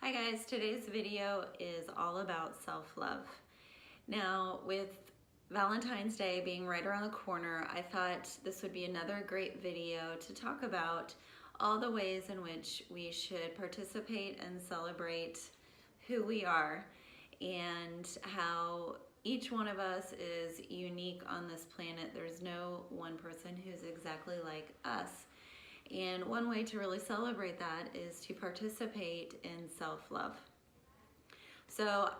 Hi guys, today's video is all about self-love. Now, with Valentine's Day being right around the corner, I thought this would be another great video to talk about all the ways in which we should participate and celebrate who we are and how each one of us is unique on this planet. There's no one person who's exactly like us. And one way to really celebrate that is to participate in self-love. So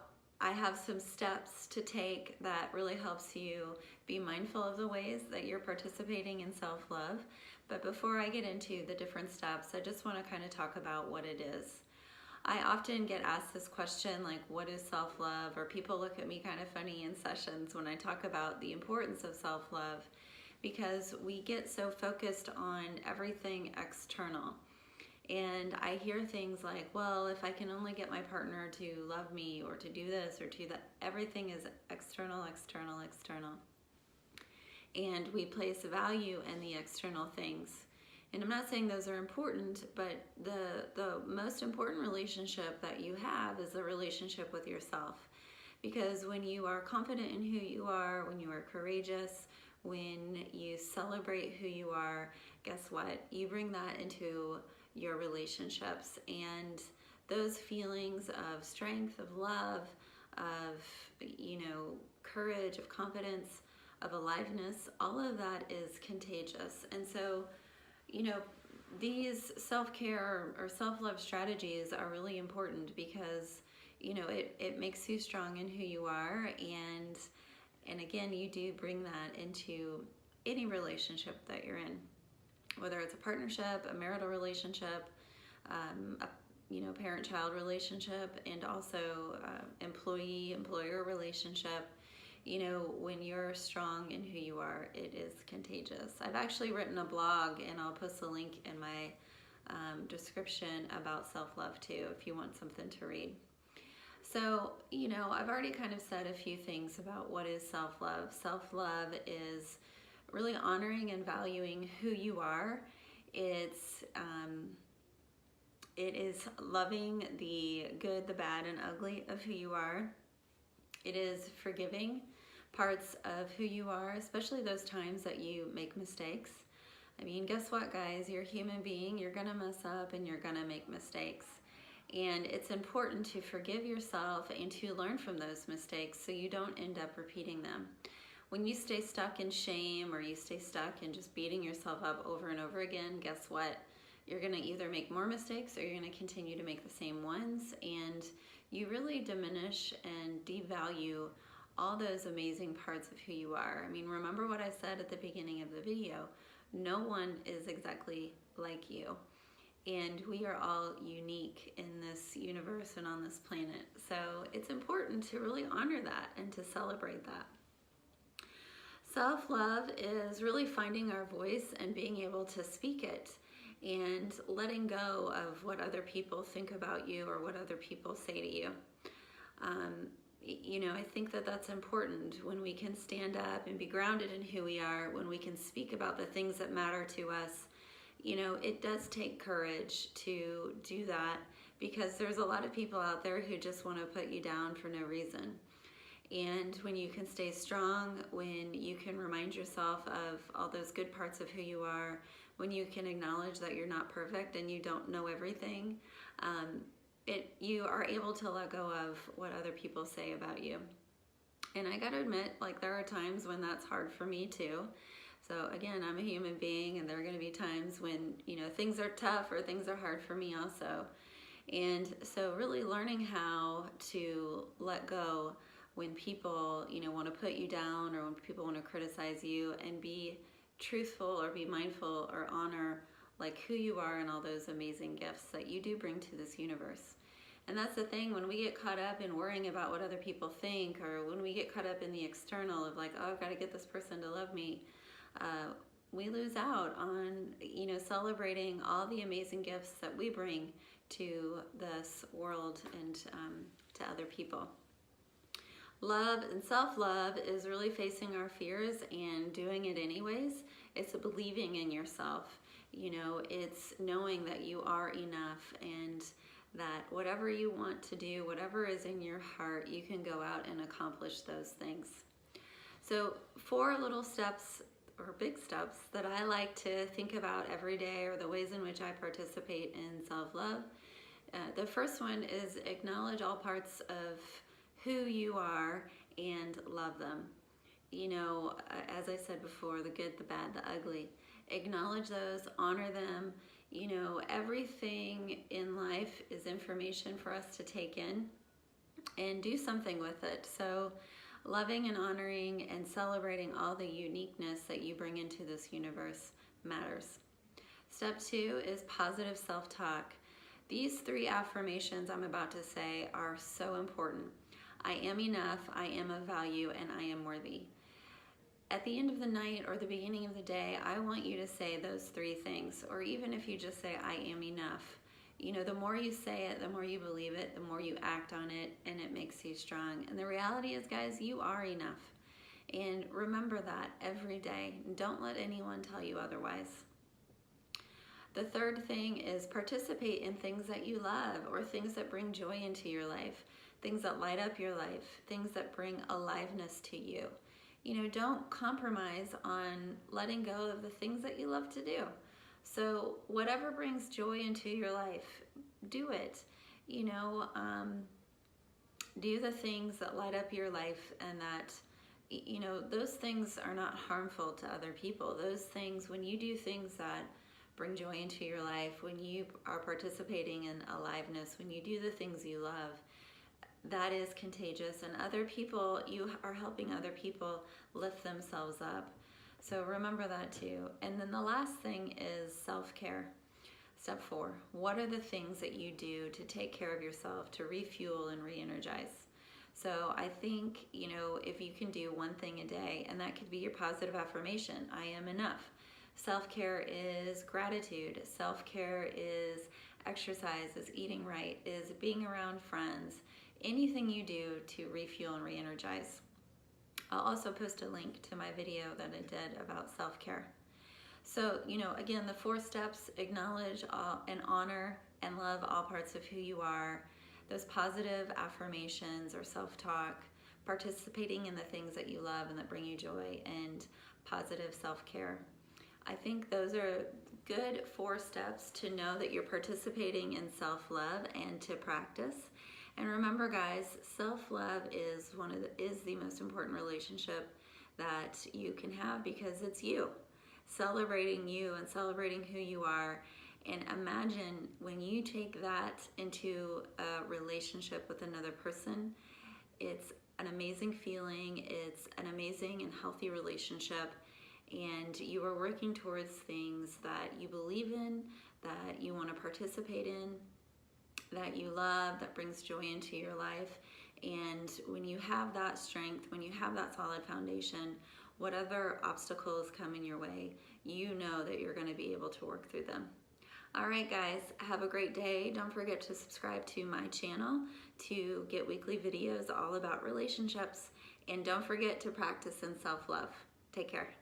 I have some steps to take that really helps you be mindful of the ways that you're participating in self-love. But before I get into the different steps, I just want to kind of talk about what it is. I often get asked this question, like, what is self-love? Or people look at me kind of funny in sessions when I talk about the importance of self-love, because we get so focused on everything external. And I hear things like, well, if I can only get my partner to love me or to do this or to that, everything is external, external, external. And we place value in the external things. And I'm not saying those are important, but the most important relationship that you have is the relationship with yourself. Because when you are confident in who you are, when you are courageous, when you celebrate who you are, guess what? You bring that into your relationships, and those feelings of strength, of love, of, courage, of confidence, of aliveness, all of that is contagious. And so, these self-care or self-love strategies are really important because, it makes you strong in who you are, and again, you do bring that into any relationship that you're in, whether it's a partnership, a marital relationship, a parent-child relationship, and also employee-employer relationship. When you're strong in who you are, it is contagious. I've actually written a blog, and I'll post a link in my description about self-love too, if you want something to read. So, I've already kind of said a few things about what is self-love. Self-love is really honoring and valuing who you are. It is loving the good, the bad, and ugly of who you are. It is forgiving parts of who you are, especially those times that you make mistakes. I mean, guess what, guys? You're a human being. You're going to mess up and you're going to make mistakes. And it's important to forgive yourself and to learn from those mistakes so you don't end up repeating them. When you stay stuck in shame or you stay stuck in just beating yourself up over and over again, guess what? You're going to either make more mistakes or you're going to continue to make the same ones, and you really diminish and devalue all those amazing parts of who you are. I mean, remember what I said at the beginning of the video. No one is exactly like you. And we are all unique in this universe and on this planet. So it's important to really honor that and to celebrate that. Self-love is really finding our voice and being able to speak it and letting go of what other people think about you or what other people say to you. I think that that's important when we can stand up and be grounded in who we are, when we can speak about the things that matter to us. It does take courage to do that, because there's a lot of people out there who just want to put you down for no reason. And when you can stay strong, when you can remind yourself of all those good parts of who you are, when you can acknowledge that you're not perfect and you don't know everything, you are able to let go of what other people say about you. And I gotta admit, there are times when that's hard for me too. So again, I'm a human being, and there are going to be times when, things are tough or things are hard for me also. And so really learning how to let go when people, want to put you down or when people want to criticize you, and be truthful or be mindful or honor who you are and all those amazing gifts that you do bring to this universe. And that's the thing, when we get caught up in worrying about what other people think, or when we get caught up in the external of oh, I've got to get this person to love me, we lose out on, celebrating all the amazing gifts that we bring to this world and to other people. Love and self-love is really facing our fears and doing it anyways. It's believing in yourself. It's knowing that you are enough and that whatever you want to do, whatever is in your heart, you can go out and accomplish those things. So 4 little steps or big steps that I like to think about every day, or the ways in which I participate in self-love. The first one is acknowledge all parts of who you are and love them. You know, as I said before, the good, the bad, the ugly. Acknowledge those, honor them. You know, everything in life is information for us to take in and do something with it. So loving and honoring and celebrating all the uniqueness that you bring into this universe matters. Step 2 is positive self-talk. These 3 affirmations I'm about to say are so important. I am enough, I am of value, and I am worthy. At the end of the night or the beginning of the day, I want you to say those 3 things, or even if you just say, I am enough. You know, the more you say it, the more you believe it, the more you act on it, and it makes you strong. And the reality is, guys, you are enough. And remember that every day. Don't let anyone tell you otherwise. The third thing is participate in things that you love, or things that bring joy into your life, things that light up your life, things that bring aliveness to you. You know, don't compromise on letting go of the things that you love to do. So whatever brings joy into your life, do it. You know, do the things that light up your life, and that, you know, those things are not harmful to other people. Those things, when you do things that bring joy into your life, when you are participating in aliveness, when you do the things you love, that is contagious, and other people, you are helping other people lift themselves up. So remember that too. And then the last thing is self-care. Step 4, what are the things that you do to take care of yourself, to refuel and re-energize? So I think, you know, if you can do one thing a day, and that could be your positive affirmation, I am enough. Self-care is gratitude. Self-care is exercise, is eating right, is being around friends. Anything you do to refuel and re-energize. I'll also post a link to my video that I did about self-care. So, you know, again, the 4 steps: acknowledge and honor and love all parts of who you are. Those positive affirmations or self-talk, participating in the things that you love and that bring you joy, and positive self-care. I think those are good 4 steps to know that you're participating in self-love and to practice. And remember, guys, self-love is the most important relationship that you can have, because it's you. Celebrating you and celebrating who you are. And imagine when you take that into a relationship with another person, it's an amazing feeling. It's an amazing and healthy relationship. And you are working towards things that you believe in, that you want to participate in, that you love, that brings joy into your life. And when you have that strength, when you have that solid foundation, whatever obstacles come in your way, you know that you're going to be able to work through them. All right, guys, have a great day. Don't forget to subscribe to my channel to get weekly videos all about relationships. And don't forget to practice in self-love. Take care.